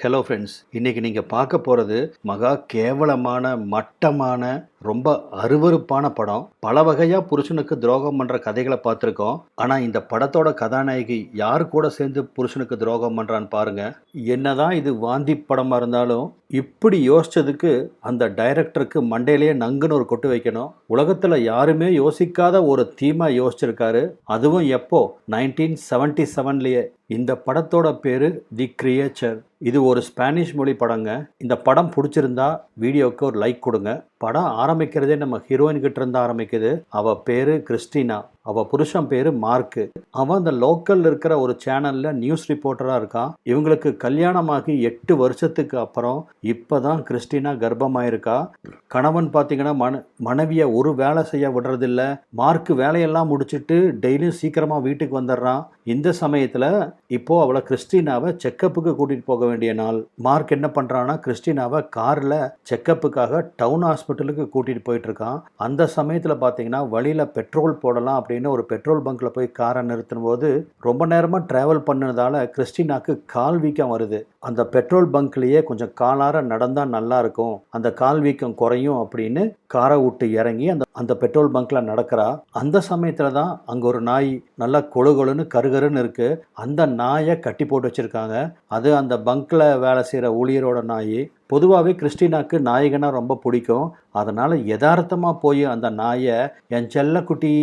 Hello friends, இன்னைக்கு நீங்கள் பார்க்க போகிறது மகா கேவலமான மட்டமான ரொம்ப அருவருப்பான படம். பல வகையாக புருஷனுக்கு துரோகம் பண்ணுற கதைகளை பார்த்துருக்கோம். ஆனால் இந்த படத்தோட கதாநாயகி யார் கூட சேர்ந்து புருஷனுக்கு துரோகம் பண்ணுறான்னு பாருங்க. என்னதான் இது வாந்தி படமாக இருந்தாலும் இப்படி யோசிச்சதுக்கு அந்த டைரக்டருக்கு மண்டையிலேயே நங்குன்னு ஒரு கொட்டு வைக்கணும். உலகத்தில் யாருமே யோசிக்காத ஒரு தீமா யோசிச்சிருக்காரு. அதுவும் எப்போ 1977லேயே. இந்த படத்தோட பேரு தி கிரியேச்சர். இது ஒரு ஸ்பானிஷ் மொழி படங்க. இந்த படம் பிடிச்சிருந்தா வீடியோவுக்கு ஒரு லைக் கொடுங்க. படம் ஆரம்பிக்கிறதே நம்ம ஹீரோயின் கிட்ட இருந்து ஆரம்பிக்குது. அவ பேரு கிறிஸ்டினா, அவ புருஷன் பேரு மார்க்கு. அவன் அந்த லோக்கல்ல இருக்கிற ஒரு சேனல்ல நியூஸ் ரிப்போர்ட்டரா இருக்கான். இவங்களுக்கு கல்யாணமாகி 8 வருஷத்துக்கு அப்புறம் இப்பதான் கிறிஸ்டினா கர்ப்பமாயிருக்கா. கணவன் பார்த்தீங்கன்னா மனைவியை ஒரு வேலை செய்ய விடுறதில்ல. மார்க்கு வேலையெல்லாம் முடிச்சுட்டு டெய்லியும் சீக்கிரமா வீட்டுக்கு வந்துடுறான். இந்த சமயத்துல இப்போ அவளை கிறிஸ்டினாவை செக்கப்புக்கு கூட்டிட்டு போக வேண்டிய நாள். மார்க் என்ன பண்றான்னா, கிறிஸ்டினாவை கார்ல செக்கப்புக்காக டவுன் ஹாஸ்பிட்டலுக்கு கூட்டிட்டு போயிட்டு இருக்கான். அந்த சமயத்துல பாத்தீங்கன்னா வழியில பெட்ரோல் போடலாம் அப்படின்னு ஒரு பெட்ரோல் பங்க்ல போய் காரை நிறுத்தும் போது ரொம்ப நேரமா டிராவல் பண்ணதால கிறிஸ்டினாக்கு கால் வீக்கம் வருது. அந்த பெட்ரோல் பங்க்லயே கொஞ்சம் காலார நடந்தா நல்லா இருக்கும், அந்த கால் வீக்கம் குறையும் அப்படின்னு காரை விட்டு இறங்கி அந்த பெட்ரோல் பங்க்ல நடக்கிறா. அந்த சமயத்துல தான் அங்க ஒரு நாய் நல்லா கொழுகொழுன்னு கருகருன்னு இருக்கு. அந்த நாயை கட்டி போட்டு வச்சிருக்காங்க. அது அந்த பங்க்ல வேலை செய்யற ஊழியரோட நாய். பொதுவாகவே கிறிஸ்டினாக்கு நாயகனா ரொம்ப பிடிக்கும். அதனால யதார்த்தமா போய் அந்த நாயை என் செல்ல குட்டி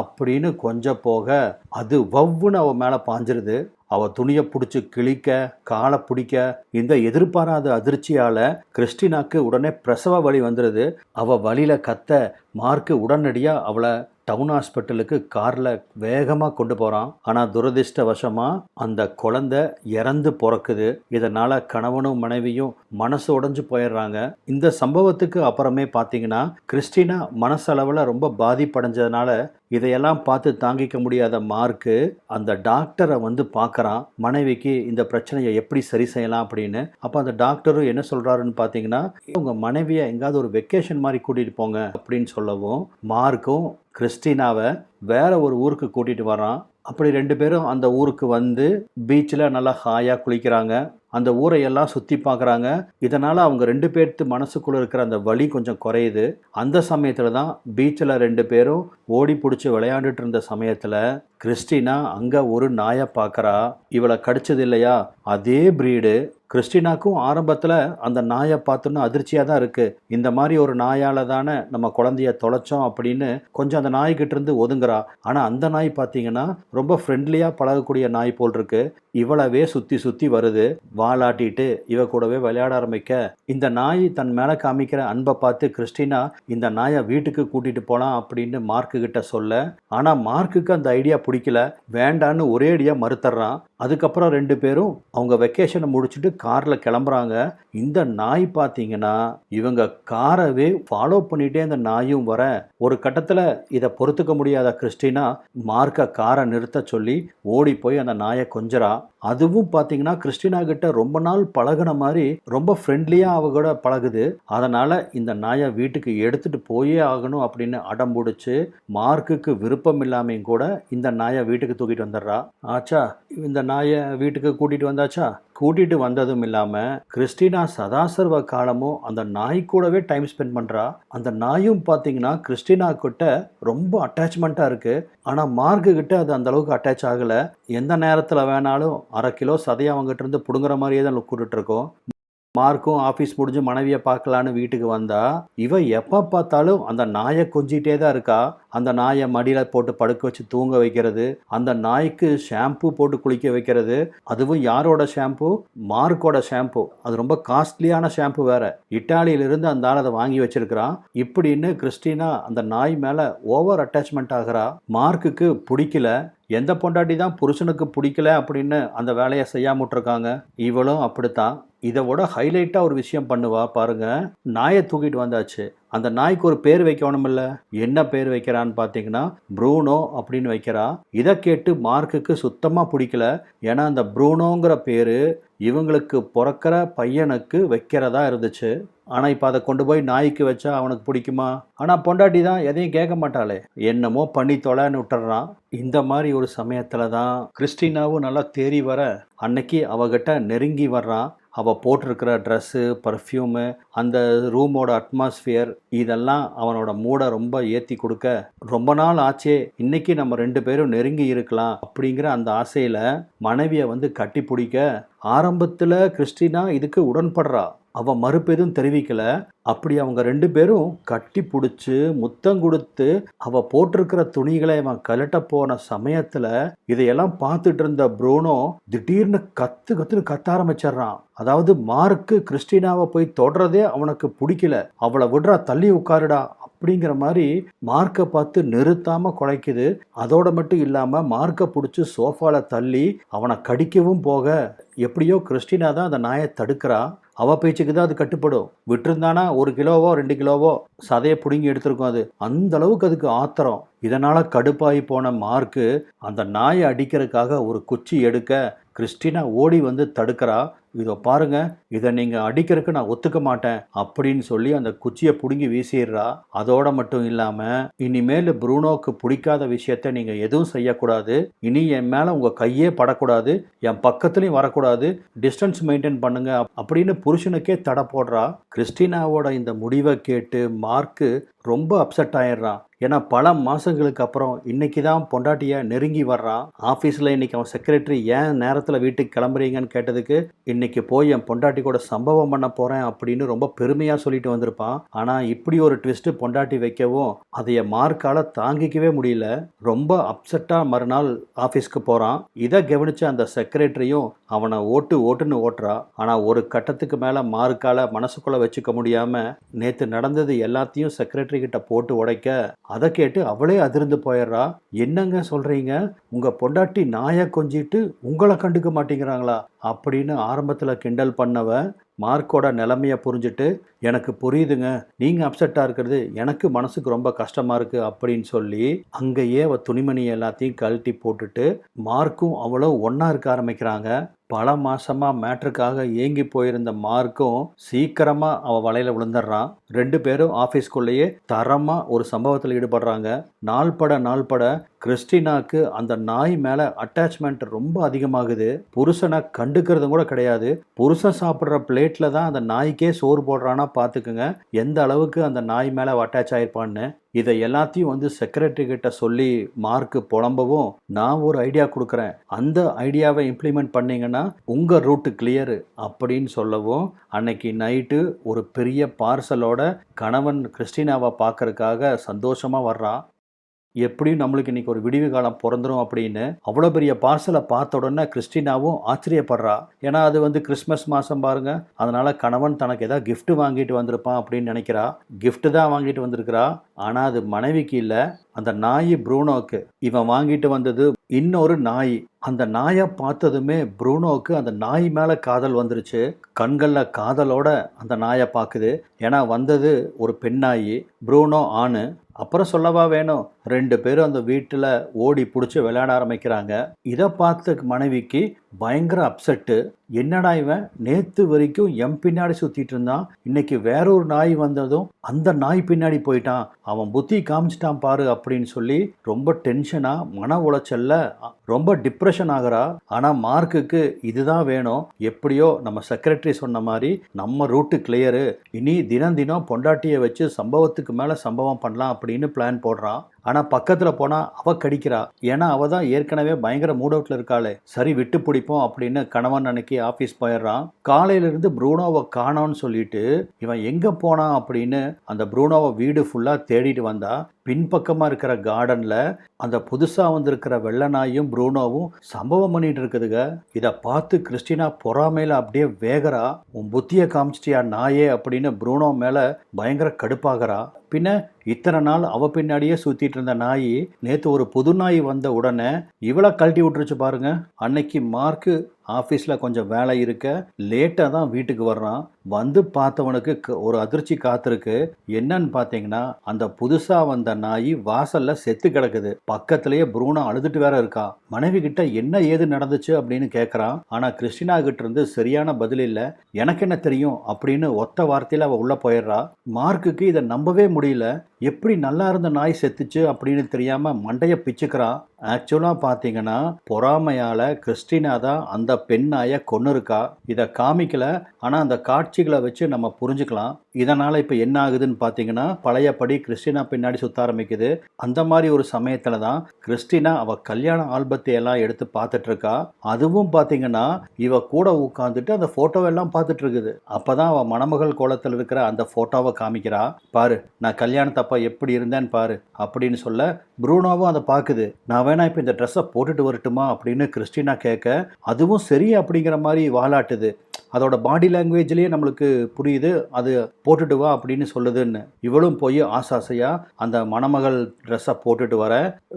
அப்படின்னு கொஞ்சம் போக அது வவ்வுன்னு அவ மேல பாஞ்சிருது. அவ துணியை பிடிச்சி கிழிக்க, காலை பிடிக்க, இந்த எதிர்பாராத அதிர்ச்சியால கிறிஸ்டினாக்கு உடனே பிரசவ வலி வந்துடுது. அவ வலியில கத்த மார்க்கு உடனடியா அவளை டவுன் ஹாஸ்பிட்டலுக்கு கார்ல வேகமாக கொண்டு போகிறான். ஆனால் துரதிர்ஷ்டவசமாக அந்த குழந்தை இறந்து பிறக்குது. இதனால் கணவனும் மனைவியும் மனசு உடைஞ்சு போயிடுறாங்க. இந்த சம்பவத்துக்கு அப்புறமே பார்த்தீங்கன்னா கிறிஸ்டினா மனசளவில் ரொம்ப பாதிப்படைஞ்சதுனால இதையெல்லாம் பார்த்து தாங்கிக்க முடியாத மார்க்கு அந்த டாக்டரை வந்து பார்க்குறான். மனைவிக்கு இந்த பிரச்சனையை எப்படி சரி செய்யலாம் அப்படின்னு. அப்போ அந்த டாக்டரும் என்ன சொல்கிறாருன்னு பார்த்தீங்கன்னா, உங்கள் மனைவியை எங்காவது ஒரு வெக்கேஷன் மாதிரி கூட்டிகிட்டு போங்க அப்படின்னு சொல்லவும் மார்க்கும் கிறிஸ்டினாவை வேற ஒரு ஊருக்கு கூட்டிகிட்டு வரான். அப்படி 2 பேரும் அந்த ஊருக்கு வந்து பீச்சில் நல்லா ஹாயாக குளிக்கிறாங்க. அந்த ஊரையெல்லாம் சுற்றி பார்க்குறாங்க. இதனால் அவங்க 2 பேர்த்து மனசுக்குள்ளே இருக்கிற அந்த வலி கொஞ்சம் குறையுது. அந்த சமயத்தில் தான் பீச்சில் 2 பேரும் ஓடி பிடிச்சி விளையாண்டுட்டு இருந்த சமயத்தில் கிறிஸ்டினா அங்கே ஒரு நாயை பார்க்குறா. இவளை கடிச்சது இல்லையா, அதே ப்ரீடு. கிறிஸ்டினாக்கும் ஆரம்பத்தில் அந்த நாயை பார்த்தோன்னா அதிர்ச்சியாக தான் இருக்குது. இந்த மாதிரி ஒரு நாயால் தானே நம்ம குழந்தைய தொலைச்சோம் அப்படின்னு கொஞ்சம் அந்த நாய்கிட்ட இருந்து ஒதுங்குறா. ஆனால் அந்த நாய் பார்த்தீங்கன்னா ரொம்ப ஃப்ரெண்ட்லியாக பழகக்கூடிய நாய் போல் இருக்கு. இவளவே சுற்றி சுற்றி வருது. வாலாட்டிட்டு இவ கூடவே விளையாட ஆரம்பிக்க இந்த நாய் தன் மேலே காமிக்கிற அன்பை பார்த்து கிறிஸ்டினா இந்த நாயை வீட்டுக்கு கூட்டிகிட்டு போகலாம் அப்படின்னு மார்க்கு கிட்ட சொல்ல, ஆனால் மார்க்குக்கு அந்த ஐடியா பிடிக்கல. வேண்டான்னு ஒரே அடியாக மறுத்துறான். அதுக்கப்புறம் 2 பேரும் அவங்க வெக்கேஷனை முடிச்சுட்டு காரில் கிளம்புறாங்க. இந்த நாய் பார்த்தீங்கன்னா இவங்க காரவே ஃபாலோ பண்ணிகிட்டே அந்த நாயும் வர ஒரு கட்டத்தில் இதை பொறுத்துக்க முடியாத கிறிஸ்டினா மார்க்க காரை நிறுத்த சொல்லி ஓடி போய் அந்த நாயை கொஞ்சரா. அதுவும் பார்த்தீங்கன்னா கிறிஸ்டினா கிட்ட ரொம்ப நாள் பழகின மாதிரி ரொம்ப ஃப்ரெண்ட்லியாக அவ கூட பழகுது. அதனால் இந்த நாயை வீட்டுக்கு எடுத்துகிட்டு போயே ஆகணும் அப்படின்னு அடம் பிடிச்சி மார்க்குக்கு விருப்பம் இல்லாமையும் கூட இந்த நாயை வீட்டுக்கு தூக்கிட்டு வந்துடுறா. ஆச்சா, இந்த நாயை வீட்டுக்கு கூட்டிகிட்டு வந்தாச்சா. கூட்டிகிட்டு வந்ததும் இல்லாமல் கிறிஸ்டினா சதாசர்வ காலமும் அந்த நாய் கூடவே டைம் ஸ்பெண்ட் பண்ணுறா. அந்த நாயும் பார்த்தீங்கன்னா கிறிஸ்டினா கிட்ட ரொம்ப அட்டாச்மெண்ட்டாக இருக்குது. ஆனால் மார்க்கு கிட்ட அது அந்த அளவுக்கு அட்டாச் ஆகலை. எந்த நேரத்தில் வேணாலும் 1/2 கிலோ சதையை அவங்ககிட்ட இருந்து பிடுங்குற மாதிரியே தான் கூட்டிகிட்டு இருக்கோம். மார்க்கும் ஆஃபீஸ் முடிஞ்சு மனைவியை பார்க்கலான்னு வீட்டுக்கு வந்தா இவ எப்போ பார்த்தாலும் அந்த நாயை கொஞ்சிட்டே தான் இருக்கா. அந்த நாயை மடியில் போட்டு படுக்க வச்சு தூங்க வைக்கிறது, அந்த நாய்க்கு ஷாம்பு போட்டு குளிக்க வைக்கிறது. அதுவும் யாரோட ஷாம்பு? மார்க்கோட ஷாம்பு. அது ரொம்ப காஸ்ட்லியான ஷாம்பு வேற. இட்டாலியிலிருந்து அந்த ஆள் அதை வாங்கி வச்சிருக்கிறான். இப்படின்னு கிறிஸ்டினா அந்த நாய் மேலே ஓவர் அட்டாச்மெண்ட் ஆகிறா. மார்க்குக்கு பிடிக்கல. எந்த பொண்டாட்டி தான் புருஷனுக்கு பிடிக்கல அப்படின்னு அந்த வேலையை செய்யாம விட்டுருக்காங்க. இவளும் அப்படித்தான். இதை விட ஹைலைட்டாக ஒரு விஷயம் பண்ணுவா பாருங்க. நாயை தூக்கிட்டு வந்தாச்சு. அந்த நாய்க்கு ஒரு பேர் வைக்கணுமில்ல. என்ன பேர் வைக்கிறான்னு பார்த்தீங்கன்னா ப்ரூனோ அப்படின்னு வைக்கிறா. இதை கேட்டு மார்க்குக்கு சுத்தமாக பிடிக்கல. ஏன்னா அந்த ப்ரூனோங்கிற பேர் இவங்களுக்கு பிறக்கிற பையனுக்கு வைக்கிறதா இருந்துச்சு. ஆனால் இப்போ அதை கொண்டு போய் நாய்க்கு வச்சா அவனுக்கு பிடிக்குமா? ஆனால் பொண்டாட்டி தான் எதையும் கேட்க மாட்டாளே, என்னமோ பண்ணி தொலைன்னு விட்டுறான். இந்த மாதிரி ஒரு சமயத்தில் தான் கிறிஸ்டினாவும் நல்லா தேறி வர அன்னைக்கு அவகிட்ட நெருங்கி வர்றான். அவள் போட்டிருக்கிற ட்ரெஸ்ஸு, பர்ஃப்யூமு, அந்த ரூமோட அட்மாஸ்ஃபியர் இதெல்லாம் அவனோட மூடை ரொம்ப ஏற்றி கொடுக்க, ரொம்ப நாள் ஆச்சே இன்னைக்கு நம்ம 2 பேரும் நெருங்கி இருக்கலாம் அப்படிங்கிற அந்த ஆசையில் மனைவியை வந்து கட்டி பிடிக்க, ஆரம்பத்தில் கிறிஸ்டினா இதுக்கு உடன்படுறா. அவன் மறுப்பு எதுவும் தெரிவிக்கல. அப்படி அவங்க 2 பேரும் கட்டி பிடிச்சி முத்தம் கொடுத்து அவ போட்டிருக்கிற துணிகளை அவன் கழட்ட போன சமயத்துல இதையெல்லாம் பார்த்துட்டு இருந்த ப்ரூனோ திடீர்னு கத்துன்னு கத்த ஆரம்பிச்சிடுறான். அதாவது மார்க்கு கிறிஸ்டினாவை போய் தொடறதே அவனுக்கு பிடிக்கல. அவளை விடுறா, தள்ளி உட்காருடா அப்படிங்கிற மாதிரி மார்க்கை பார்த்து நிறுத்தாம குலைக்குது. அதோட மட்டும் இல்லாம மார்க்கை பிடிச்சி சோஃபால தள்ளி அவனை கடிக்கவும் போக, எப்படியோ கிறிஸ்டினா தான் அந்த நாயை தடுக்கிறா. அவ பேச்சுக்கு தான் அது கட்டுப்படும். விட்டுருந்தானா 1 கிலோவோ 2 கிலோவோ சதையை பிடுங்கி எடுத்திருக்கும். அது அந்த அளவுக்கு அதுக்கு ஆத்திரம். இதனால கடுப்பாகி போன மார்க்கு அந்த நாயை அடிக்கிறதுக்காக ஒரு குச்சி எடுக்க, கிறிஸ்டினா ஓடி வந்து தடுக்கிறா. இதை பாருங்க, இதை நீங்கள் அடிக்கிறதுக்கு நான் ஒத்துக்க மாட்டேன் அப்படின்னு சொல்லி அந்த குச்சியை பிடுங்கி வீசிடுறா. அதோட மட்டும் இல்லாமல், இனிமேல் ப்ரூனோக்கு பிடிக்காத விஷயத்த நீங்கள் எதுவும் செய்யக்கூடாது, இனி என் மேலே உங்கள் கையே படக்கூடாது, என் பக்கத்துலையும் வரக்கூடாது, டிஸ்டன்ஸ் மெயின்டைன் பண்ணுங்க அப்படின்னு புருஷனுக்கே தடை போடுறா. கிறிஸ்டினாவோட இந்த முடிவை கேட்டு மார்க்கு ரொம்ப அப்செட் ஆயிடுறான். ஏன்னா பல மாதங்களுக்கு அப்புறம் இன்னைக்கு தான் பொண்டாட்டியை நெருங்கி வர்றான். ஆஃபீஸில் இன்னைக்கு அவன் செக்ரட்டரி ஏன் நேரத்தில் வீட்டுக்கு கிளம்புறீங்கன்னு கேட்டதுக்கு, இன்னைக்கு போய் என் பொண்டாட்டி கூட சம்பவம் பண்ண போகிறேன் அப்படின்னு ரொம்ப பெருமையாக சொல்லிட்டு வந்திருப்பான். ஆனால் இப்படி ஒரு ட்விஸ்ட்டு பொண்டாட்டி வைக்கவும் அதைய மார்க்கால் தாங்கிக்கவே முடியல. ரொம்ப அப்செட்டாக மறுநாள் ஆஃபீஸ்க்கு போகிறான். இதை கவனித்த அந்த செக்ரட்டரியும் அவனை ஓட்டுன்னு ஓட்டுறா. ஆனால் ஒரு கட்டத்துக்கு மேலே மார்க்கால் மனசுக்குள்ளே வச்சுக்க முடியாமல் நேற்று நடந்தது எல்லாத்தையும் செக்ரட்டரி கிட்ட போட்டு உடைக்க, அதை கேட்டு அவளே அதிர்ந்து போயிடுறா. என்னங்க சொல்றீங்க, உங்க பொண்டாட்டி நாயை கொஞ்சிட்டு உங்களை கண்டுக்க மாட்டேங்கிறாங்களா அப்படின்னு ஆரம்பத்தில் கிண்டல் பண்ணவ மார்க்கோட நிலைமையை புரிஞ்சுட்டு, எனக்கு புரியுதுங்க, நீங்கள் அப்செட்டாக இருக்கிறது எனக்கு மனசுக்கு ரொம்ப கஷ்டமாக இருக்குது அப்படின்னு சொல்லி அங்கேயே அவள் துணிமணி எல்லாத்தையும் கழட்டி போட்டுட்டு மார்க்கும் அவளும் ஒன்றா இருக்க ஆரம்பிக்கிறாங்க. பல மாசமாக மேட்ருக்காக ஏங்கி போயிருந்த மார்க்கும் சீக்கிரமாக அவள் வலையில் விழுந்துடுறான். 2 பேரும் ஆஃபீஸ்க்குள்ளேயே தரமாக ஒரு சம்பவத்தில் ஈடுபடுறாங்க. நாள்பட கிறிஸ்டினாக்கு அந்த நாய் மேலே அட்டாச்மெண்ட் ரொம்ப அதிகமாகுது. புருஷனை கண்டுக்கிறதும் கூட கிடையாது. புருஷன் சாப்பிட்ற பிளேட்டில் தான் அந்த நாய்க்கே சோறு போடுறான்னா பார்த்துக்குங்க எந்த அளவுக்கு அந்த நாய் மேலே அட்டாச் ஆகிருப்பான்னு. இதை எல்லாத்தையும் வந்து செக்ரட்டரி கிட்ட சொல்லி மார்க்கு புலம்பவும், நான் ஒரு ஐடியா கொடுக்குறேன், அந்த ஐடியாவை இம்ப்ளிமெண்ட் பண்ணிங்கன்னா உங்கள் ரூட்டு கிளியரு அப்படின்னு சொல்லவும், அன்னைக்கு நைட்டு ஒரு பெரிய பார்சலோட கணவன் கிறிஸ்டினாவை பார்க்கறதுக்காக சந்தோஷமாக வர்றான். எப்படியும் நம்மளுக்கு இன்றைக்கி ஒரு விடிவு காலம் பிறந்துடும் அப்படின்னு அவ்வளோ பெரிய பார்சலை பார்த்த உடனே கிறிஸ்டினாவும் ஆச்சரியப்படுறா. ஏன்னா அது வந்து கிறிஸ்மஸ் மாதம் பாருங்க, அதனால் கணவன் தனக்கு ஏதாவது கிஃப்ட் வாங்கிட்டு வந்திருப்பான் அப்படின்னு நினைக்கிறா. கிஃப்ட் தான் வாங்கிட்டு வந்திருக்கிறா. ஆனால் அது மனைவிக்கு இல்லை, அந்த நாய் ப்ரூனோக்கு. இவன் வாங்கிட்டு வந்தது இன்னொரு நாய். அந்த நாயை பார்த்ததுமே ப்ரூனோவுக்கு அந்த நாய் மேலே காதல் வந்துருச்சு. கண்களில் காதலோட அந்த நாயை பார்க்குது. ஏன்னா வந்தது ஒரு பெண் நாய், ப்ரூனோ ஆணு. அப்புறம் சொல்லவா வேணும், 2 பேரும் அந்த வீட்டில் ஓடி பிடிச்சி விளையாட ஆரம்பிக்கிறாங்க. இதை பார்த்த மனைவிக்கு பயங்கர அப்செட்டு. என்னடா இவன் நேற்று வரைக்கும் எம் பின்னாடி சுற்றிட்டு இருந்தான், இன்னைக்கு வேறொரு நாய் வந்ததும் அந்த நாய் பின்னாடி போயிட்டான், அவன் புத்தி காமிச்சிட்டான் பாரு அப்படின்னு சொல்லி ரொம்ப டென்ஷனாக மன உளைச்சல்ல ரொம்ப டிப்ரெஷன் ஆகிறா. ஆனால் மார்க்குக்கு இதுதான் வேணும். எப்படியோ நம்ம செக்ரட்டரி சொன்ன மாதிரி நம்ம ரூட்டு கிளியரு, இனி தினம் தினம் பொண்டாட்டியை வச்சு சம்பவத்துக்கு மேலே சம்பவம் பண்ணலாம் அப்படின்னு பிளான் போடுறான். ஆனால் பக்கத்தில் போனால் அவள் கடிக்கிறா. ஏன்னா அவள் தான் ஏற்கனவே பயங்கர மூட் அவுட்டில் இருக்காளே. சரி விட்டு பிடிப்போம் அப்படின்னு கணவன் அன்னைக்கு ஆஃபீஸ் போயிடுறான். காலையிலேருந்து ப்ரூனோவை காணோன்னு சொல்லிட்டு இவன் எங்கே போனான் அப்படின்னு அந்த ப்ரூனோவை வீடு ஃபுல்லாக தேடிட்டு வந்தா. பின்பக்கமாக இருக்கிற கார்டனில் அந்த புதுசாக வந்திருக்கிற வெள்ளை நாயும் ப்ரூனோவும் சம்பவம் பண்ணிட்டு இருக்குதுங்க. இதை பார்த்து கிறிஸ்டினா பொறாமையில் அப்படியே வேகரா. உன் புத்தியை காமிச்சிட்டியா நாயே அப்படின்னு ப்ரூனோ மேலே பயங்கர கடுப்பாகிறா. பின்ன இத்தனை நாள் அவ பின்னாடியே சுற்றிட்டு இருந்த நாய் நேற்று ஒரு புது நாய் வந்த உடனே இவளை கழட்டி விட்டுருச்சு பாருங்க. அன்னைக்கு மார்க்கு ஆஃபீஸில் கொஞ்சம் வேலை இருக்க லேட்டாக தான் வீட்டுக்கு வர்றான். வந்து பார்த்தவனுக்கு ஒரு அதிர்ச்சி காத்திருக்கு. என்னன்னு பார்த்தீங்கன்னா, அந்த புதுசாக வந்த நாய் வாசலில் செத்து கிடக்குது. பக்கத்துலேயே ப்ரூனோ அழுதுட்டு வேற இருக்கான். மனைவி கிட்ட என்ன ஏது நடந்துச்சு அப்படின்னு கேட்குறான். ஆனால் கிறிஸ்டினா கிட்ட இருந்து சரியான பதில் இல்லை. எனக்கு என்ன தெரியும் அப்படின்னு ஒத்த வார்த்தையில் அவள் உள்ளே போயிடுறா. மார்க்குக்கு இதை நம்பவே முடியல. எப்படி நல்லா இருந்த நாய் செத்துச்சு அப்படின்னு தெரியாமல் மண்டையை பிச்சுக்கிறான். ஆக்சுவலாக பார்த்தீங்கன்னா பொறாமையால் கிறிஸ்டினா தான் அந்த பெண் நாயை கொன்று இருக்கா. இதை காமிக்கல, ஆனால் அந்த காட்சிகளை வச்சு நம்ம புரிஞ்சுக்கலாம். இதனால் இப்போ என்ன ஆகுதுன்னு பார்த்தீங்கன்னா பழையபடி கிறிஸ்டினா பின்னாடி சுற்ற ஆரம்பிக்குது. அந்த மாதிரி ஒரு சமயத்தில் தான் கிறிஸ்டினா அவள் கல்யாண ஆல்பத்தை எல்லாம் எடுத்து பார்த்துட்டு இருக்கா. அதுவும் பார்த்தீங்கன்னா இவ கூட உட்காந்துட்டு அந்த ஃபோட்டோவெல்லாம் பார்த்துட்டு இருக்குது. அப்போ தான் அவள் மணமகள் கோலத்தில் இருக்கிற அந்த ஃபோட்டோவை காமிக்கிறா. பாரு, நான் கல்யாணத்தப்ப எப்படி இருந்தேன்னு பாரு அப்படின்னு சொல்ல ப்ரூனோவும் அதை பார்க்குது. நான் வேணா இப்போ இந்த ட்ரெஸ்ஸை போட்டுட்டு வரட்டுமா அப்படின்னு கிறிஸ்டினா கேட்க, அதுவும் சரி அப்படிங்கிற மாதிரி வாலாட்டுது. அதோட பாடி லாங்குவேஜ்லேயே நம்மளுக்கு புரியுது அது போட்டுட்டு வா அப்படின்னு சொல்லுதுன்னு. இவளும் போய் ஆசாசையாக அந்த மணமகள் ட்ரெஸ்ஸை போட்டுட்டு வர,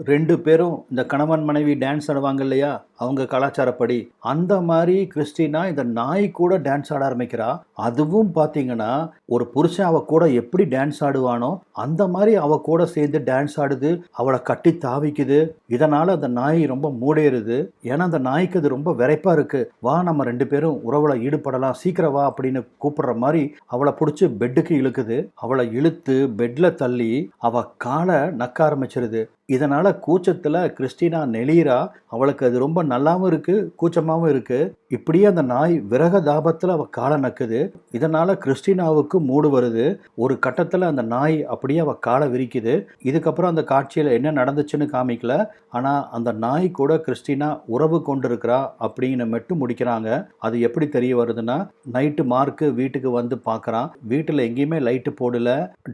2 பேரும் இந்த கணவன் மனைவி டான்ஸ் ஆடுவாங்க இல்லையா அவங்க கலாச்சாரப்படி, அந்த மாதிரி கிறிஸ்டினா இந்த நாய் கூட டான்ஸ் ஆட ஆரம்பிக்கிறா. அதுவும் பார்த்தீங்கன்னா ஒரு புருஷன் அவ கூட எப்படி டான்ஸ் ஆடுவானோ அந்த மாதிரி அவ கூட சேர்ந்து டான்ஸ் ஆடுது, அவளை கட்டி தாவிக்குது. இதனால் அந்த நாய் ரொம்ப மூடேறுது. ஏன்னா அந்த நாய்க்கு அது ரொம்ப விரைப்பாக இருக்குது. வா நம்ம 2 பேரும் உறவுல ஈடுபடலாம், சீக்கிரம் வா அப்படின்னு கூப்பிடுற மாதிரி அவளை பிடிச்சி பெட்டுக்கு இழுக்குது. அவளை இழுத்து பெட்டில் தள்ளி அவ காலை நக்க ஆரம்பிச்சிருது. இதனால் கூச்சத்தில் கிறிஸ்டினா நெளிரா. அவளுக்கு அது ரொம்ப நல்லாவும் இருக்குது, கூச்சமாகவும் இருக்குது. இப்படியே அந்த நாய் விரக தாபத்தில் அவள் காலை நக்குது. இதனால் கிறிஸ்டினாவுக்கு மூடு வருது. ஒரு கட்டத்தில் அந்த நாய் அப்படியே அவள் காலை விரிக்குது. இதுக்கப்புறம் அந்த காட்சியில் என்ன நடந்துச்சுன்னு காமிக்கல, ஆனால் அந்த நாய் கூட கிறிஸ்டினா உறவு கொண்டிருக்கிறா அப்படின்னு மட்டும் முடிக்கிறாங்க. அது எப்படி தெரிய வருதுன்னா, நைட்டு மார்க்கு வீட்டுக்கு வந்து பார்க்குறான். வீட்டில் எங்கேயுமே லைட்டு போடல,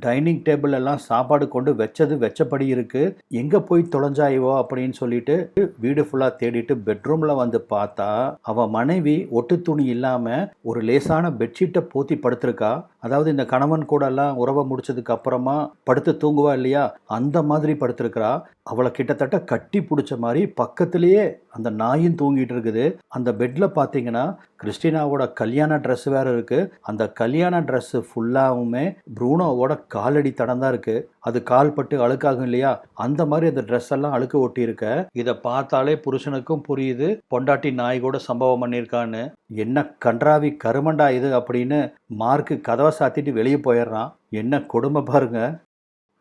டைனிங் டேபிள் எல்லாம் சாப்பாடு கொண்டு வச்சது வச்சபடி இருக்குது. எங்கே போய் தொலைஞ்சாய்வோ அப்படின்னு சொல்லிட்டு வீடு ஃபுல்லாக தேடிட்டு பெட்ரூமில் வந்து பார்த்தா அவள் மனைவி ஒட்டு துணி இல்லாமல் ஒரு லேசான பெட்ஷீட்டை போத்தி படுத்திருக்கா. அதாவது இந்த கணவன் கூட எல்லாம் உறவை முடிச்சதுக்கு அப்புறமா படுத்து தூங்குவா இல்லையா, அந்த மாதிரி படுத்திருக்கிறா. அவளை கிட்டத்தட்ட கட்டி பிடிச்ச மாதிரி பக்கத்திலேயே அந்த நாயும் தூங்கிட்டு இருக்குது. அந்த பெட்டில் பார்த்தீங்கன்னா கிறிஸ்டினாவோட கல்யாண ட்ரெஸ் வேறு இருக்குது. அந்த கல்யாண ட்ரெஸ்ஸு ஃபுல்லாகவுமே ப்ரூனோவோட காலடி தடம் தான் இருக்குது. அது கால் பட்டு அழுக்காகும் இல்லையா, அந்த மாதிரி அந்த ட்ரெஸ் எல்லாம் அழுக்கு ஒட்டி இருக்க. இதை பார்த்தாலே புருஷனுக்கும் புரியுது பொண்டாட்டி நாய் கூட சம்பவம் பண்ணியிருக்கான்னு. என்ன கன்றாவி கருமண்டா இது அப்படின்னு மார்க்கு கதவை சாத்திட்டு வெளியே போயிடுறான். என்ன கொடுமை பாருங்க.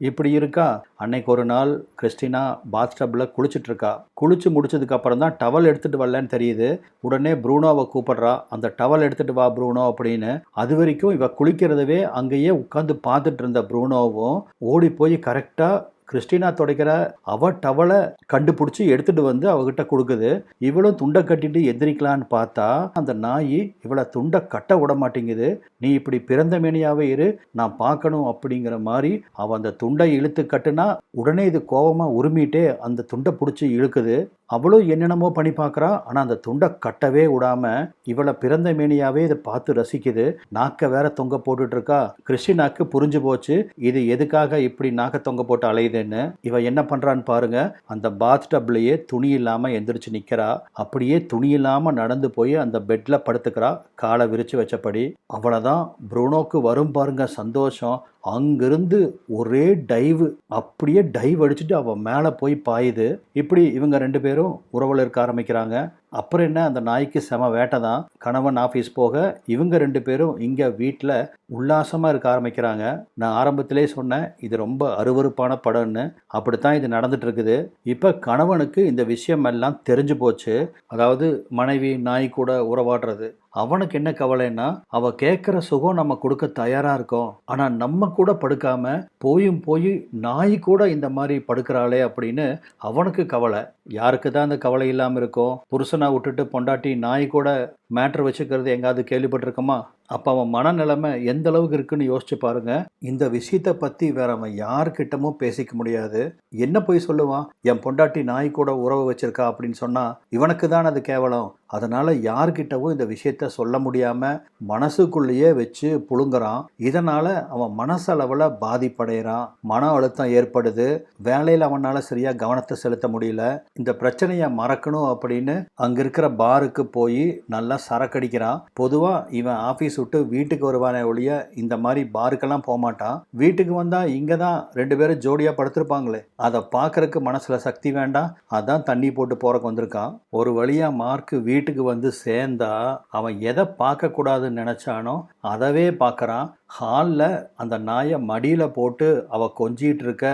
இப்படி இருக்கா, அன்னைக்கு ஒரு நாள் கிறிஸ்டினா பாத்டப்பில் குளிச்சுட்டு இருக்கா. குளிச்சு முடிச்சதுக்கு அப்புறம் தான் டவல் எடுத்துட்டு வரலன்னு தெரியுது. உடனே ப்ரூனோவை கூப்பிடுறா, அந்த டவல் எடுத்துட்டு வா ப்ரூனோ அப்படின்னு. அது வரைக்கும் இவ குளிக்கிறதவே அங்கேயே உட்காந்து பார்த்துட்டு இருந்த ப்ரூனோவும் ஓடி போய் கரெக்டாக கிறிஸ்டினா துடைக்கிற அவ டவலை கண்டுபிடிச்சி எடுத்துட்டு வந்து அவகிட்ட கொடுக்குது. இவளும் துண்டை கட்டிட்டு எந்திரிக்கலான்னு பார்த்தா அந்த நாய் இவளை துண்டை கட்ட விட மாட்டேங்குது. நீ இப்படி பிறந்த மேனியாவே இரு, நான் பார்க்கணும் அப்படிங்கிற மாதிரி அவள் அந்த துண்டை இழுத்து கட்டுனா உடனே இது கோபமாக உரிமிட்டே அந்த துண்டை பிடிச்சி இழுக்குது. அவளும் என்னென்னமோ பண்ணி பார்க்குறா, ஆனால் அந்த துண்டை கட்டவே விடாமல் இவளை பிறந்த மேனியாவே இதை பார்த்து ரசிக்குது. நாக்கை வேற தொங்க போட்டுட்டு இருக்கா. கிறிஸ்டினாக்கு புரிஞ்சு போச்சு இது எதுக்காக இப்படி நாக்க தொங்க போட்டு அலையுதுன்னு. இவ என்ன பண்ணுறான்னு பாருங்க, அந்த பாத் டப்லையே துணி இல்லாமல் எந்திரிச்சு நிற்கிறா. அப்படியே துணி இல்லாமல் நடந்து போய் அந்த பெட்டில் படுத்துக்கிறா, காலை விரித்து வச்சபடி. அவ்வளோதான், ப்ரூனோக்கு வரும் பாருங்க சந்தோஷம். அங்கிருந்து ஒரே டைவு, அப்படியே டைவ் அடிச்சுட்டு அவன் மேலே போய் பாயுது. இப்படி இவங்க 2 பேரும் உறவில் இருக்க ஆரம்பிக்கிறாங்க. அப்புறம் என்ன, அந்த நாய்க்கு செம வேட்டை தான். கணவன் ஆஃபீஸ் போக இவங்க 2 பேரும் இங்கே வீட்டில் உல்லாசமாக இருக்க ஆரம்பிக்கிறாங்க. நான் ஆரம்பத்திலே சொன்னேன் இது ரொம்ப அருவருப்பான படம்னு. அப்படித்தான் இது நடந்துட்டு இருக்குது. இப்போ கணவனுக்கு இந்த விஷயம் எல்லாம் தெரிஞ்சு போச்சு. அதாவது மனைவி நாய் கூட உறவாடுறது. அவனுக்கு என்ன கவலைன்னா, அவ கேட்குற சுகம் நம்ம கொடுக்க தயாராக இருக்கோம், ஆனால் நம்ம கூட படுக்காம போய் நாய் கூட இந்த மாதிரி படுக்கிறாளே அப்படின்னு அவனுக்கு கவலை. யாருக்கு தான் அந்த கவலை இல்லாமல் இருக்கும்? புருஷனை விட்டுட்டு பொண்டாட்டி நாய் கூட மேட்ரு வச்சுக்கிறது எங்காவது கேள்விப்பட்டிருக்கோமா? அப்போ அவன் மனநிலைமை எந்த அளவுக்கு இருக்குன்னு யோசிச்சு பாருங்க. இந்த விஷயத்தை பற்றி வேற அவன் யார்கிட்டமும் பேசிக்க முடியாது. என்ன போய் சொல்லுவான், என் பொண்டாட்டி நாய் கூட உறவு வச்சிருக்கா அப்படின்னு சொன்னால் இவனுக்கு தான் அது கேவலம். அதனால் யார்கிட்டவும் இந்த விஷயத்த சொல்ல முடியாமல் மனசுக்குள்ளேயே வச்சு புழுங்குறான். இதனால் அவன் மனசளவில் பாதிப்படைகிறான், மன அழுத்தம் ஏற்படுது, வேலையில் அவனால் சரியாக கவனத்தை செலுத்த முடியல. இந்த பிரச்சனையை மறக்கணும் அப்படின்னு அங்கே இருக்கிற பாருக்கு போய் நல்லா சரக்கடிக்கிறான். பொதுவாக இவன் ஆஃபீஸ் விட்டு வீட்டுக்கு வருவானே ஒழிய இந்த மாதிரி பாருக்கெல்லாம் போக மாட்டான். வீட்டுக்கு வந்தால் இங்கே தான் 2 பேரும் ஜோடியாக படுத்திருப்பாங்களே, அதை பார்க்கறதுக்கு மனசில் சக்தி வேண்டாம், அதான் தண்ணி போட்டு போறக்கு வந்திருக்கான். ஒரு வழியாக மார்க்கு வீட்டுக்கு வந்து சேர்ந்தா அவன் எதை பார்க்கக்கூடாதுன்னு நினச்சானோ அதவே பார்க்குறான். ஹாலில் அந்த நாயை மடியில் போட்டு அவ கொஞ்சிட்டு இருக்க,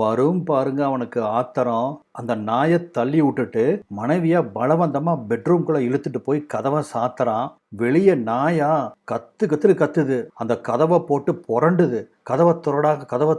வரும் பாருங்க அவனுக்கு ஆத்திரம். அந்த நாயை தள்ளி விட்டுட்டு மனைவிய பலவந்தமா பெட்ரூம்குள்ள இழுத்துட்டு போய் கதவை சாத்துறான். வெளியே நாயா கத்து கத்துரு கத்துது, அந்த கதவை போட்டு புரண்டுது, கதவை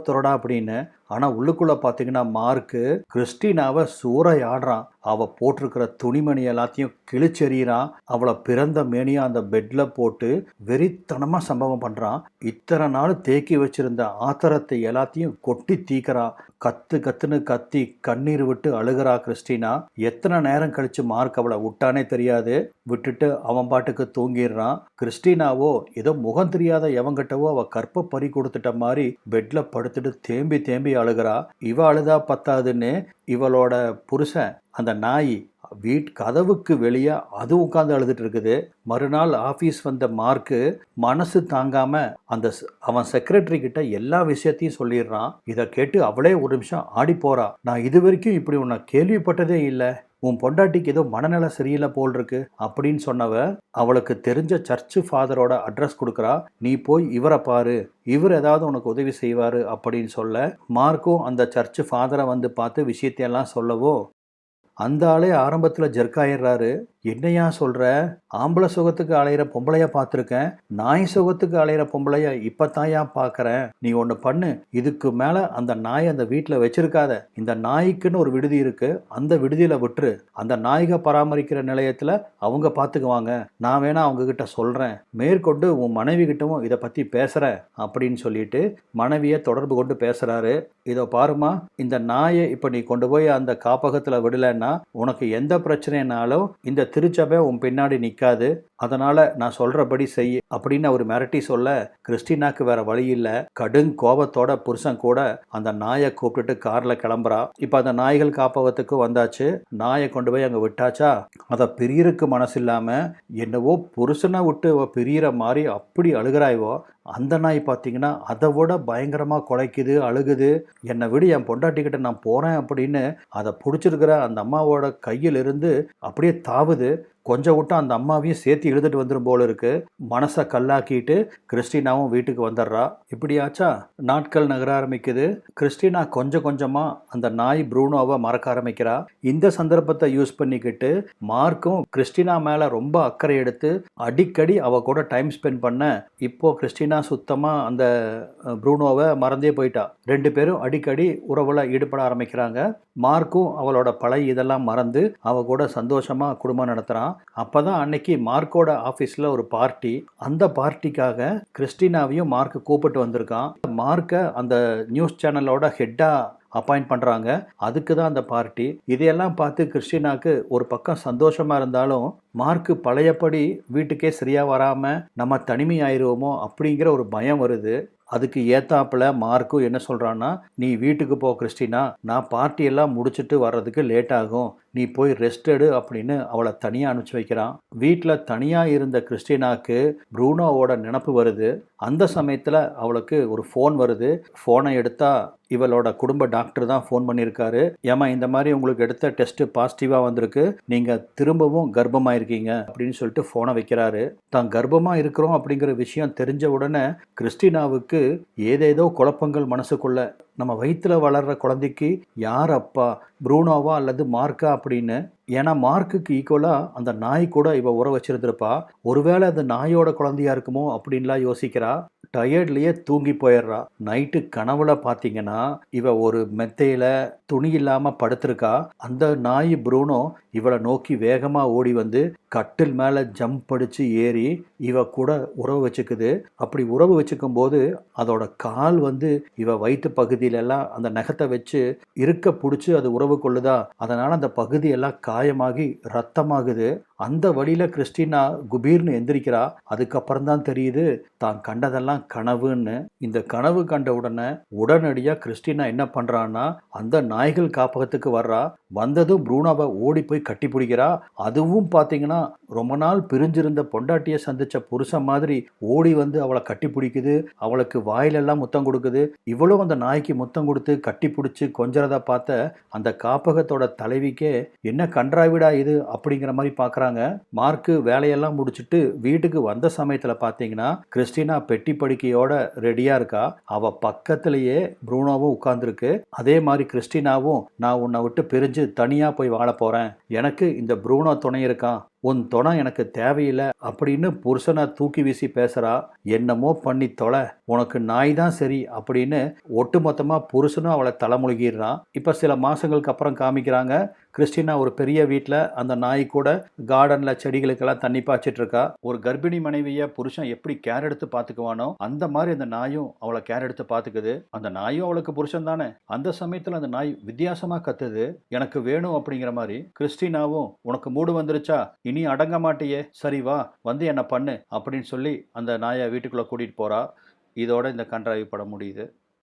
துறடா அப்படின்னு. ஆனா உள்ளுக்குள்ள பாத்தீங்கன்னா மார்க்கு கிறிஸ்டினாவை சூறையாடுறான். அவ போட்டிருக்கிற துணிமணி எல்லாத்தையும் கிழிச்செறிகிறான். அவளை பிறந்த மேனியா அந்த பெட்ல போட்டு வெறித்தனமா சம்பவம் பண்றான். இத்தனை நாள் தேக்கி வச்சிருந்த ஆத்திரத்தை எல்லாத்தையும் கொட்டி தீக்கிறான். கத்து கத்துன்னு கத்தி கண்ணீர் விட்டு அழுகிறா கிறிஸ்டினா. எத்தனை நேரம் கழிச்சு மார்க் அவளை விட்டானே தெரியாது. விட்டுட்டு அவன் பாட்டுக்கு தூங்கிடுறான். கிறிஸ்டினாவோ ஏதோ முகம் தெரியாத எவங்கிட்டவோ அவ கற்ப பறி கொடுத்துட்ட மாதிரி பெட்ல படுத்துட்டு தேம்பி தேம்பி அழுகிறா. இவ அழுதா பத்தாதுன்னு இவளோட புருஷன் அந்த நாய் கதவுக்கு வெளியே அது உட்காந்து அழுதுட்டு இருக்குது. மறுநாள் ஆபீஸ் வந்த மார்க்கு மனசு தாங்காம அவன் செக்ரட்டரி கிட்ட எல்லா விஷயத்தையும் சொல்லிடுறான். இதை கேட்டு அவளே ஒரு நிமிஷம் ஆடி போறா. நான் இது வரைக்கும் இப்படி உன்னை கேள்விப்பட்டதே இல்லை, உன் பொண்டாட்டிக்கு ஏதோ மனநல சரியில்லை போல் இருக்கு அப்படின்னு சொன்னவ அவளுக்கு தெரிஞ்ச சர்ச்சு ஃபாதரோட அட்ரஸ் கொடுக்குறா. நீ போய் இவரை பாரு, இவர் ஏதாவது உனக்கு உதவி செய்வாரு அப்படின்னு சொல்ல, மார்க்கும் அந்த சர்ச்சு ஃபாதரை வந்து பார்த்து விஷயத்தையெல்லாம் சொல்லவோ அந்த ஆளே ஆரம்பத்தில் ஜெர்க்காயிடுறாரு. என்னையா சொல்கிற, ஆம்பளை சுகத்துக்கு அலையிற பொம்பளையா பார்த்துருக்கேன், நாய் சுகத்துக்கு அலையிற பொம்பளையா இப்போத்தாயா பார்க்குறேன். நீ ஒன்று பண்ணு, இதுக்கு மேலே அந்த நாயை அந்த வீட்டில் வச்சிருக்காத. இந்த நாய்க்குன்னு ஒரு விடுதி இருக்குது, அந்த விடுதியில் விட்டுரு. அந்த நாய்க பராமரிக்கிற நிலையத்தில் அவங்க பார்த்துக்குவாங்க. நான் வேணா அவங்கக்கிட்ட சொல்கிறேன், மேற்கொண்டு உன் மனைவி கிட்டவும் இதை பற்றி பேசுகிறேன் அப்படின்னு சொல்லிட்டு மனைவியை தொடர்பு கொண்டு பேசுகிறாரு. இதோ பாருமா, இந்த நாயை இப்போ நீ கொண்டு போய் அந்த காப்பகத்தில் விடலைன்னா உனக்கு எந்த பிரச்சனைனாலும் இந்த திருச்சபை உன் பின்னாடி நிற்காது. அதனால நான் சொல்றபடி செய் அப்படின்னு அவர் மிரட்டி சொல்ல, கிறிஸ்டினாக்கு வேற வழி இல்லை. கடும் கோபத்தோட புருஷன் கூட அந்த நாயை கூப்பிட்டுட்டு கார்ல கிளம்புறா. இப்ப அந்த நாய்கள் காப்பகத்துக்கு வந்தாச்சு. நாயை கொண்டு போய் அங்க விட்டாச்சா, அதை பிரியருக்கு மனசு இல்லாம என்னவோ புருஷனை விட்டு பிரியிற மாதிரி அப்படி அழுகிறாய்வோ. அந்த நாய் பார்த்தீங்கன்னா அதை விட பயங்கரமாக குலைக்குது, அழுகுது. என்னை விட என் பொண்டாட்டிக்கிட்ட நான் போகிறேன் அப்படின்னு அதை பிடிச்சிருக்கிற அந்த அம்மாவோட கையிலிருந்து அப்படியே தாவுது. கொஞ்சம் விட்டு அந்த அம்மாவையும் சேர்த்து இழுத்துட்டு வந்துடும் போல இருக்கு. மனசை கல்லாக்கிட்டு கிறிஸ்டினாவும் வீட்டுக்கு வந்துடுறா. இப்படியாச்சா நாட்கள் நகர ஆரம்பிக்குது. கிறிஸ்டினா கொஞ்சம் கொஞ்சமா அந்த நாய் ப்ரூனோவை மறக்க ஆரம்பிக்கிறா. இந்த சந்தர்ப்பத்தை யூஸ் பண்ணிக்கிட்டு மார்க்கும் கிறிஸ்டினா மேல ரொம்ப அக்கறை எடுத்து அடிக்கடி அவ கூட டைம் ஸ்பெண்ட் பண்ண இப்போ கிறிஸ்டினா சுத்தமா அந்த ப்ரூனோவை மறந்தே போயிட்டா. ரெண்டு பேரும் அடிக்கடி உறவுல ஈடுபட ஆரம்பிக்கிறாங்க. மார்க்கும் அவளோட பழைய இதெல்லாம் மறந்து அவ கூட சந்தோஷமா குடும்பம் நடத்துறான். அப்பதான் அன்னைக்கு மார்க்கோட ஆபீஸ்ல ஒரு பார்ட்டி. அந்த பார்ட்டிக்காக கிறிஸ்டினாவையும் மார்க் கூப்பிட்டு வந்திருக்கான். மார்க்க அந்த நியூஸ் சேனலோட ஹெட்டா அப்பாயிண்ட் பண்ணுறாங்க. அதுக்கு தான் அந்த பார்ட்டி. இதையெல்லாம் பார்த்து கிறிஸ்டினாக்கு ஒரு பக்கம் சந்தோஷமாக இருந்தாலும் மார்க்கு பழையபடி வீட்டுக்கே சரியாக வராமல் நம்ம தனிமை ஆயிடுவோமோ அப்படிங்கிற ஒரு பயம் வருது. அதுக்கு ஏத்தாப்புல மார்க்கும் என்ன சொல்கிறான்னா, நீ வீட்டுக்கு போ கிறிஸ்டினா, நான் பார்ட்டியெல்லாம் முடிச்சுட்டு வர்றதுக்கு லேட் ஆகும், நீ போய் ரெஸ்ட் எடு அப்படின்னு அவளை தனியாக அனுப்பிச்சி வைக்கிறான். வீட்டில் தனியாக இருந்த கிறிஸ்டினாக்கு ப்ரூனோவோட நினப்பு வருது. அந்த சமயத்தில் அவளுக்கு ஒரு ஃபோன் வருது. ஃபோனை எடுத்தா இவளோட குடும்ப டாக்டர் தான் ஃபோன் பண்ணியிருக்காரு. ஏமா இந்த மாதிரி உங்களுக்கு எடுத்த டெஸ்ட்டு பாசிட்டிவாக வந்திருக்கு, நீங்கள் திரும்பவும் கர்ப்பமாயிருக்கீங்க அப்படின்னு சொல்லிட்டு ஃபோனை வைக்கிறாரு. தான் கர்ப்பமாக இருக்கிறோம் அப்படிங்கிற விஷயம் தெரிஞ்ச உடனே கிறிஸ்டினாவுக்கு ஏதேதோ குழப்பங்கள் மனசுக்குள்ள. நம்ம வயிற்றுல வளர்கிற குழந்தைக்கு யார் அப்பா, ப்ரூனோவா அல்லது மார்க்கா அப்படின்னு. ஏன்னா மார்க்குக்கு ஈக்குவலாக அந்த நாய் கூட இவ உற வச்சிருந்திருப்பா. ஒருவேளை அந்த நாயோட குழந்தையா இருக்குமோ அப்படின்லாம் யோசிக்கிறா. டயர்ட்லேயே தூங்கி போயிடுறா. நைட்டு கனவுல பார்த்தீங்கன்னா இவ ஒரு மெத்தையில் துணி இல்லாமல் படுத்திருக்கா. அந்த நாய் ப்ரூனோ இவளை நோக்கி வேகமாக ஓடி வந்து கட்டில் மேலே ஜம்ப் அடித்து ஏறி இவ கூட உறவு வச்சுக்குது. அப்படி உறவு வச்சுக்கும் போது அதோட கால் வந்து இவ வயிற்று பகுதியிலெல்லாம் அந்த நகத்தை வச்சு இருக்க பிடிச்சி அது உறவு கொள்ளுதா. அதனால் அந்த பகுதியெல்லாம் காயமாகி ரத்தமாகுது. அந்த வழியில் கிறிஸ்டினா குபீர்னு எந்திரிக்கிறா. அதுக்கப்புறம் தான் தெரியுது தான் கண்டதெல்லாம் கனவுன்னு. இந்த கனவு கண்ட உடனடியாக கிறிஸ்டினா என்ன பண்ணுறான்னா அந்த நாய்கள் காப்பகத்துக்கு வர்றா. வந்ததும் ப்ரூனோவை ஓடி போய் கட்டி பிடிக்கிறா. அதுவும் பார்த்தீங்கன்னா ரொம்ப நாள் பிரிஞ்சிருந்த பொண்டாட்டியை சந்திச்ச புருஷன் மாதிரி ஓடி வந்து அவளை கட்டி பிடிக்குது. அவளுக்கு வாயிலெல்லாம் முத்தம் கொடுக்குது. இவ்வளவு அந்த நாய்க்கு முத்தம் கொடுத்து கட்டி பிடிச்சி கொஞ்சறதை பார்த்த அந்த காப்பகத்தோட தலைவிக்கே என்ன கன்றாவிடா இது அப்படிங்கிற மாதிரி பார்க்குறாங்க. காமிக்கிறாங்க. மார்க்கு வேலையெல்லாம் முடிச்சுட்டு வீட்டுக்கு வந்த சமயத்தில் பார்த்தீங்கன்னா கிறிஸ்டினா பெட்டி படுக்கையோட ரெடியாக இருக்கா. அவள் பக்கத்திலேயே ப்ரூனோவும் உட்கார்ந்துருக்கு. அதே மாதிரி கிறிஸ்டினாவும் நான் உன்னை விட்டு பிரிஞ்சு தனியாக போய் வாழ போகிறேன், எனக்கு இந்த ப்ரூனோ துணை இருக்கான், உன் துணை எனக்கு தேவையில்லை அப்படின்னு புருஷனை தூக்கி வீசி பேசுகிறா. என்னமோ பண்ணி தொலை, உனக்கு நாய் தான் சரி அப்படின்னு ஒட்டுமொத்தமாக புருஷனும் அவளை தலைமுழுகிடுறான். இப்போ சில மாதங்களுக்கு அப்புறம் காமிக்கிறாங்க கிறிஸ்டினா ஒரு பெரிய வீட்டில் அந்த நாய் கூட கார்டனில் செடிகளுக்கெல்லாம் தண்ணி பாய்ச்சிட்டு இருக்கா. ஒரு கர்ப்பிணி மனைவியை புருஷன் எப்படி கேர் எடுத்து பார்த்துக்குவானோ அந்த மாதிரி அந்த நாயும் அவளை கேர் எடுத்து பார்த்துக்குது. அந்த நாயும் அவளுக்கு புருஷன் தானே. அந்த சமயத்தில் அந்த நாய் வித்தியாசமாக கத்துது, எனக்கு வேணும் அப்படிங்கிற மாதிரி. கிறிஸ்டினாவும் உனக்கு மூடு வந்துருச்சா, இனி அடங்க மாட்டியே, சரி வா வந்து என்ன பண்ணு அப்படின்னு சொல்லி அந்த நாயை வீட்டுக்குள்ளே கூட்டிகிட்டு போகிறா. இதோட இந்த கன்றாவி படம் முடியுது.